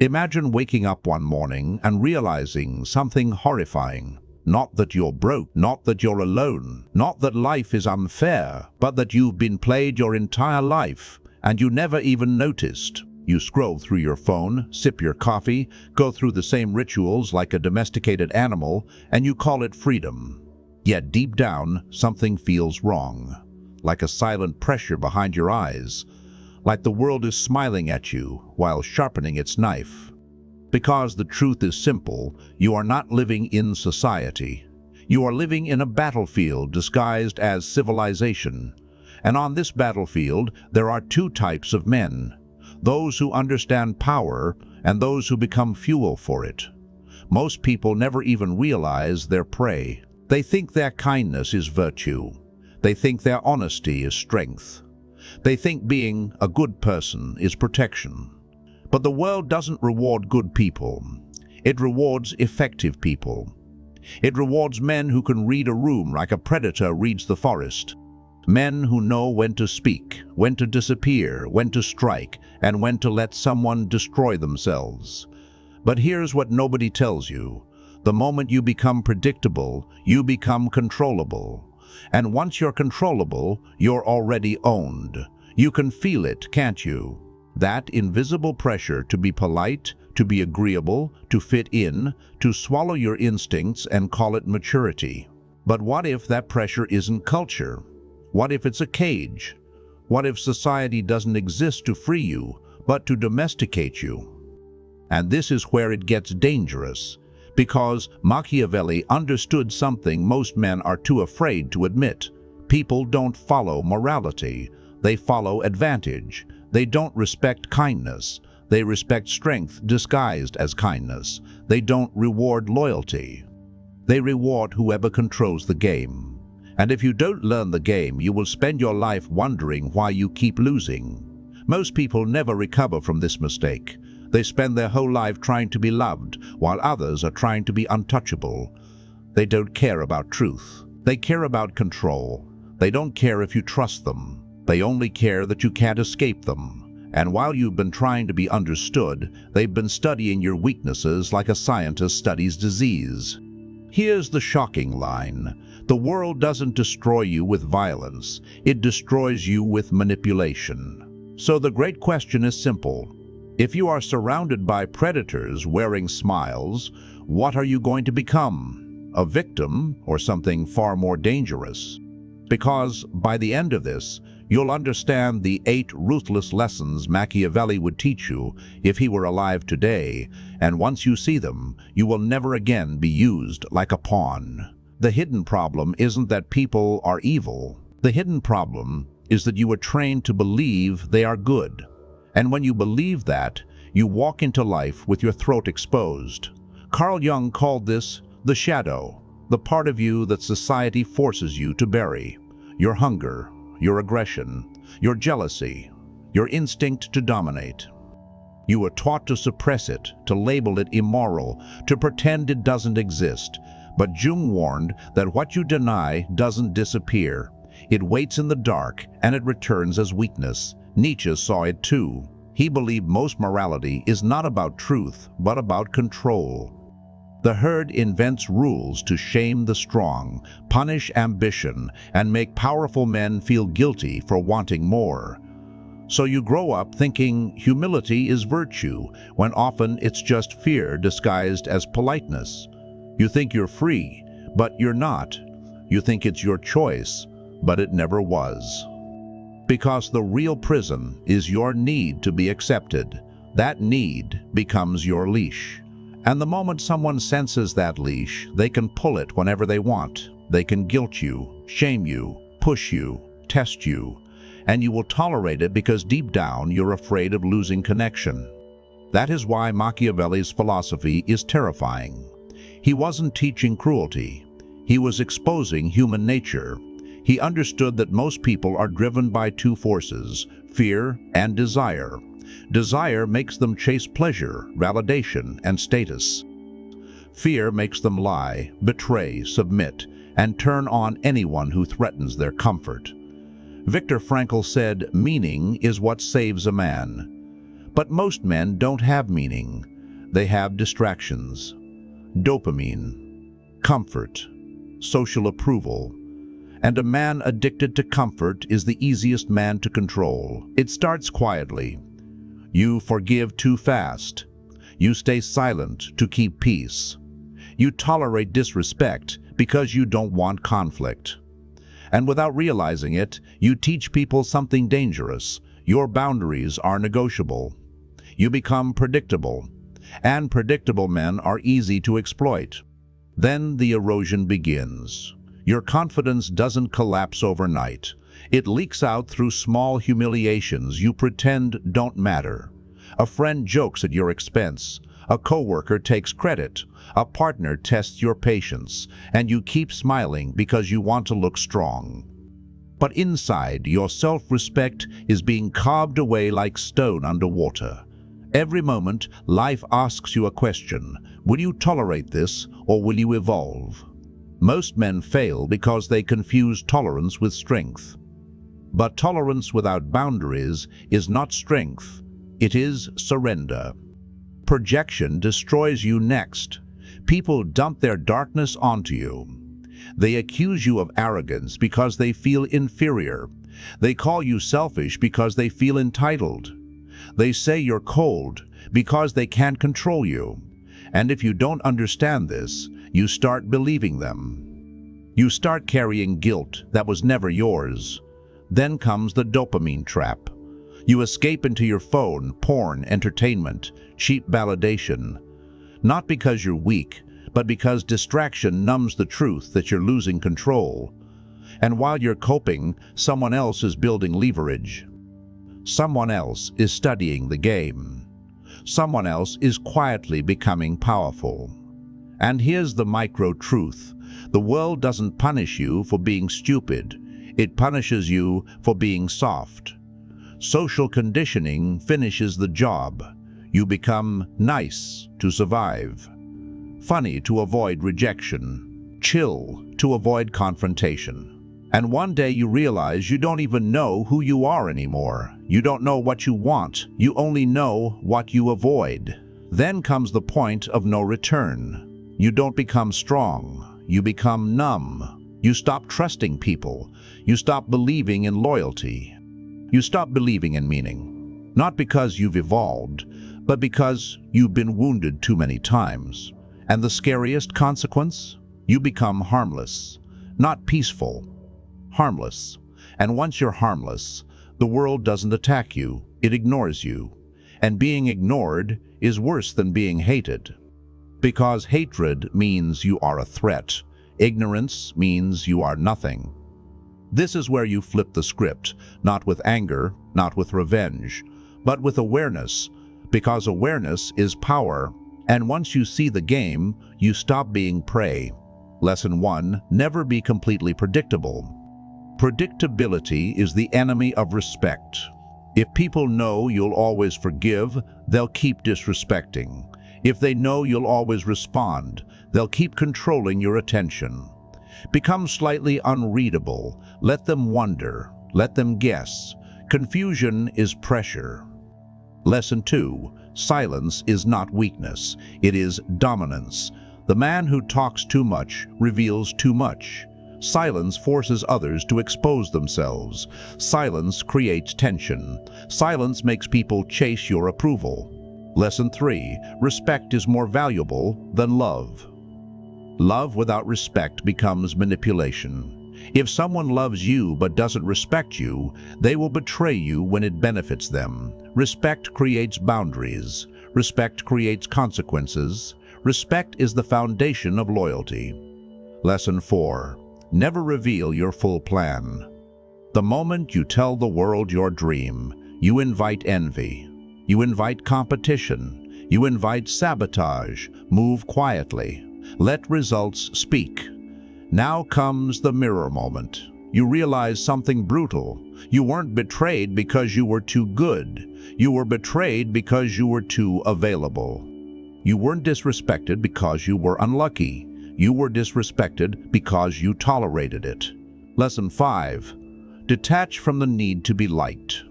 Imagine waking up one morning and realizing something horrifying. Not that you're broke, not that you're alone, not that life is unfair, but that you've been played your entire life and you never even noticed. You scroll through your phone, sip your coffee, go through the same rituals like a domesticated animal, and you call it freedom. Yet deep down, something feels wrong, like a silent pressure behind your eyes, like the world is smiling at you while sharpening its knife. Because the truth is simple, you are not living in society. You are living in a battlefield disguised as civilization. And on this battlefield, there are two types of men: those who understand power and those who become fuel for it. Most people never even realize their prey. They think their kindness is virtue. They think their honesty is strength. They think being a good person is protection. But the world doesn't reward good people. It rewards effective people. It rewards men who can read a room like a predator reads the forest. Men who know when to speak, when to disappear, when to strike, and when to let someone destroy themselves. But here's what nobody tells you. The moment you become predictable, you become controllable. And once you're controllable, you're already owned. You can feel it, can't you? That invisible pressure to be polite, to be agreeable, to fit in, to swallow your instincts and call it maturity. But what if that pressure isn't culture? What if it's a cage? What if society doesn't exist to free you, but to domesticate you? And this is where it gets dangerous, because Machiavelli understood something most men are too afraid to admit. People don't follow morality. They follow advantage. They don't respect kindness. They respect strength disguised as kindness. They don't reward loyalty. They reward whoever controls the game. And if you don't learn the game, you will spend your life wondering why you keep losing. Most people never recover from this mistake. They spend their whole life trying to be loved, while others are trying to be untouchable. They don't care about truth. They care about control. They don't care if you trust them. They only care that you can't escape them. And while you've been trying to be understood, they've been studying your weaknesses like a scientist studies disease. Here's the shocking line. The world doesn't destroy you with violence. It destroys you with manipulation. So the great question is simple. If you are surrounded by predators wearing smiles, what are you going to become? A victim or something far more dangerous? Because by the end of this, you'll understand the 8 ruthless lessons Machiavelli would teach you if he were alive today, and once you see them, you will never again be used like a pawn. The hidden problem isn't that people are evil. The hidden problem is that you were trained to believe they are good. And when you believe that, you walk into life with your throat exposed. Carl Jung called this the shadow, the part of you that society forces you to bury. Your hunger, your aggression, your jealousy, your instinct to dominate. You were taught to suppress it, to label it immoral, to pretend it doesn't exist. But Jung warned that what you deny doesn't disappear. It waits in the dark and it returns as weakness. Nietzsche saw it too. He believed most morality is not about truth, but about control. The herd invents rules to shame the strong, punish ambition, and make powerful men feel guilty for wanting more. So you grow up thinking humility is virtue, when often it's just fear disguised as politeness. You think you're free, but you're not. You think it's your choice, but it never was. Because the real prison is your need to be accepted. That need becomes your leash. And the moment someone senses that leash, they can pull it whenever they want. They can guilt you, shame you, push you, test you, and you will tolerate it because deep down you're afraid of losing connection. That is why Machiavelli's philosophy is terrifying. He wasn't teaching cruelty. He was exposing human nature. He understood that most people are driven by 2 forces, fear and desire. Desire makes them chase pleasure, validation, and status. Fear makes them lie, betray, submit, and turn on anyone who threatens their comfort. Viktor Frankl said, "Meaning is what saves a man." But most men don't have meaning. They have distractions. Dopamine, comfort, social approval. And a man addicted to comfort is the easiest man to control. It starts quietly. You forgive too fast. You stay silent to keep peace. You tolerate disrespect because you don't want conflict. And without realizing it, you teach people something dangerous. Your boundaries are negotiable. You become predictable. And predictable men are easy to exploit. Then the erosion begins. Your confidence doesn't collapse overnight. It leaks out through small humiliations you pretend don't matter. A friend jokes at your expense. A coworker takes credit. A partner tests your patience. And you keep smiling because you want to look strong. But inside, your self-respect is being carved away like stone underwater. Every moment, life asks you a question. Will you tolerate this, or will you evolve? Most men fail because they confuse tolerance with strength. But tolerance without boundaries is not strength. It is surrender. Projection destroys you next. People dump their darkness onto you. They accuse you of arrogance because they feel inferior. They call you selfish because they feel entitled. They say you're cold because they can't control you. And if you don't understand this, you start believing them. You start carrying guilt that was never yours. Then comes the dopamine trap. You escape into your phone, porn, entertainment, cheap validation. Not because you're weak, but because distraction numbs the truth that you're losing control. And while you're coping, someone else is building leverage. Someone else is studying the game. Someone else is quietly becoming powerful. And here's the micro-truth. The world doesn't punish you for being stupid. It punishes you for being soft. Social conditioning finishes the job. You become nice to survive, funny to avoid rejection, chill to avoid confrontation. And one day you realize you don't even know who you are anymore. You don't know what you want. You only know what you avoid. Then comes the point of no return. You don't become strong. You become numb. You stop trusting people. You stop believing in loyalty. You stop believing in meaning. Not because you've evolved, but because you've been wounded too many times. And the scariest consequence? You become harmless. Not peaceful. Harmless. And once you're harmless, the world doesn't attack you, it ignores you. And being ignored is worse than being hated. Because hatred means you are a threat. Ignorance means you are nothing. This is where you flip the script, not with anger, not with revenge, but with awareness, because awareness is power. And once you see the game, you stop being prey. Lesson 1, never be completely predictable. Predictability is the enemy of respect. If people know you'll always forgive, they'll keep disrespecting. If they know you'll always respond, they'll keep controlling your attention. Become slightly unreadable. Let them wonder. Let them guess. Confusion is pressure. Lesson 2, silence is not weakness. It is dominance. The man who talks too much reveals too much. Silence forces others to expose themselves. Silence creates tension. Silence makes people chase your approval. Lesson 3, respect is more valuable than love. Love without respect becomes manipulation. If someone loves you but doesn't respect you, they will betray you when it benefits them. Respect creates boundaries. Respect creates consequences. Respect is the foundation of loyalty. Lesson 4. Never reveal your full plan. The moment you tell the world your dream, you invite envy. You invite competition. You invite sabotage. Move quietly. Let results speak. Now comes the mirror moment. You realize something brutal. You weren't betrayed because you were too good. You were betrayed because you were too available. You weren't disrespected because you were unlucky. You were disrespected because you tolerated it. Lesson 5. Detach from the need to be liked.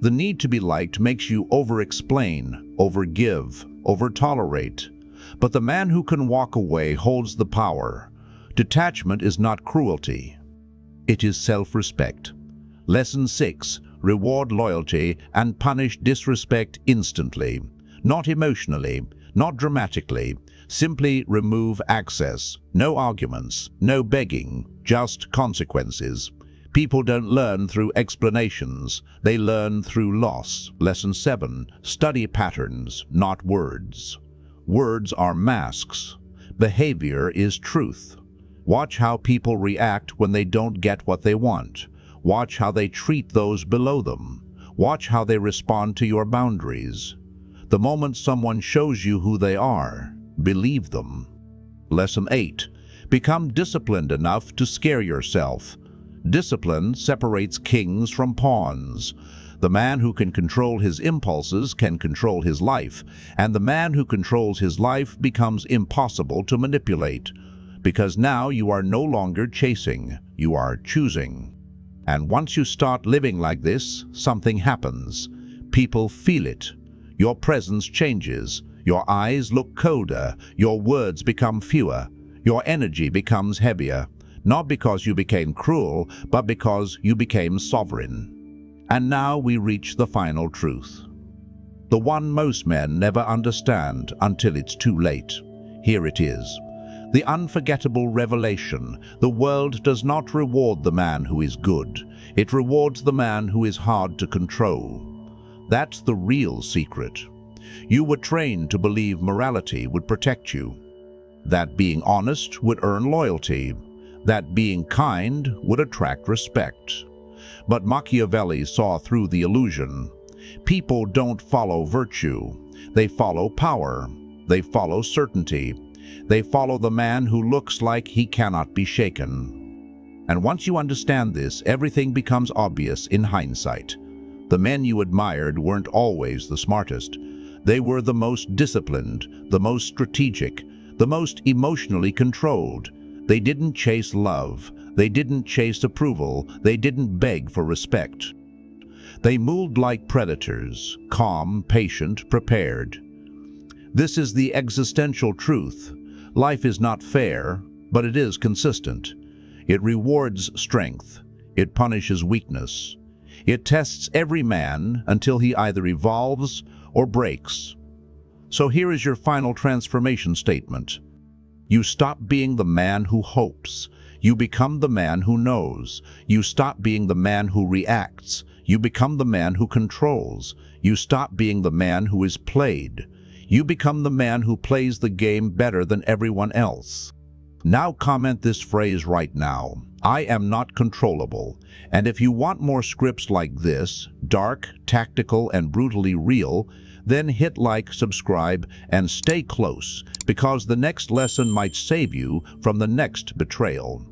The need to be liked makes you over-explain, over-give, over-tolerate. But the man who can walk away holds the power. Detachment is not cruelty. It is self-respect. Lesson 6. Reward loyalty and punish disrespect instantly. Not emotionally, not dramatically. Simply remove access. No arguments, no begging, just consequences. People don't learn through explanations. They learn through loss. Lesson 7. Study patterns, not words. Words are masks. Behavior is truth. Watch how people react when they don't get what they want. Watch how they treat those below them. Watch how they respond to your boundaries. The moment someone shows you who they are, believe them. Lesson 8. Become disciplined enough to scare yourself. Discipline separates kings from pawns. The man who can control his impulses can control his life, and the man who controls his life becomes impossible to manipulate, because now you are no longer chasing, you are choosing. And once you start living like this, something happens. People feel it. Your presence changes. Your eyes look colder. Your words become fewer. Your energy becomes heavier. Not because you became cruel, but because you became sovereign. And now we reach the final truth. The one most men never understand until it's too late. Here it is. The unforgettable revelation. The world does not reward the man who is good. It rewards the man who is hard to control. That's the real secret. You were trained to believe morality would protect you, that being honest would earn loyalty, that being kind would attract respect. But Machiavelli saw through the illusion. People don't follow virtue. They follow power. They follow certainty. They follow the man who looks like he cannot be shaken. And once you understand this, everything becomes obvious in hindsight. The men you admired weren't always the smartest. They were the most disciplined, the most strategic, the most emotionally controlled. They didn't chase love. They didn't chase approval. They didn't beg for respect. They moved like predators, calm, patient, prepared. This is the existential truth. Life is not fair, but it is consistent. It rewards strength. It punishes weakness. It tests every man until he either evolves or breaks. So here is your final transformation statement. You stop being the man who hopes. You become the man who knows. You stop being the man who reacts. You become the man who controls. You stop being the man who is played. You become the man who plays the game better than everyone else. Now comment this phrase right now. I am not controllable. And if you want more scripts like this, dark, tactical, and brutally real, then hit like, subscribe, and stay close, because the next lesson might save you from the next betrayal.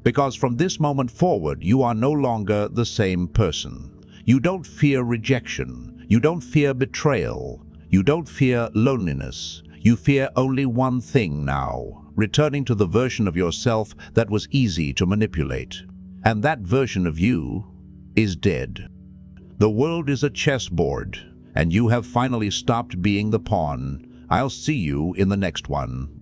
Because from this moment forward, you are no longer the same person. You don't fear rejection. You don't fear betrayal. You don't fear loneliness. You fear only one thing now, returning to the version of yourself that was easy to manipulate. And that version of you is dead. The world is a chessboard, and you have finally stopped being the pawn. I'll see you in the next one.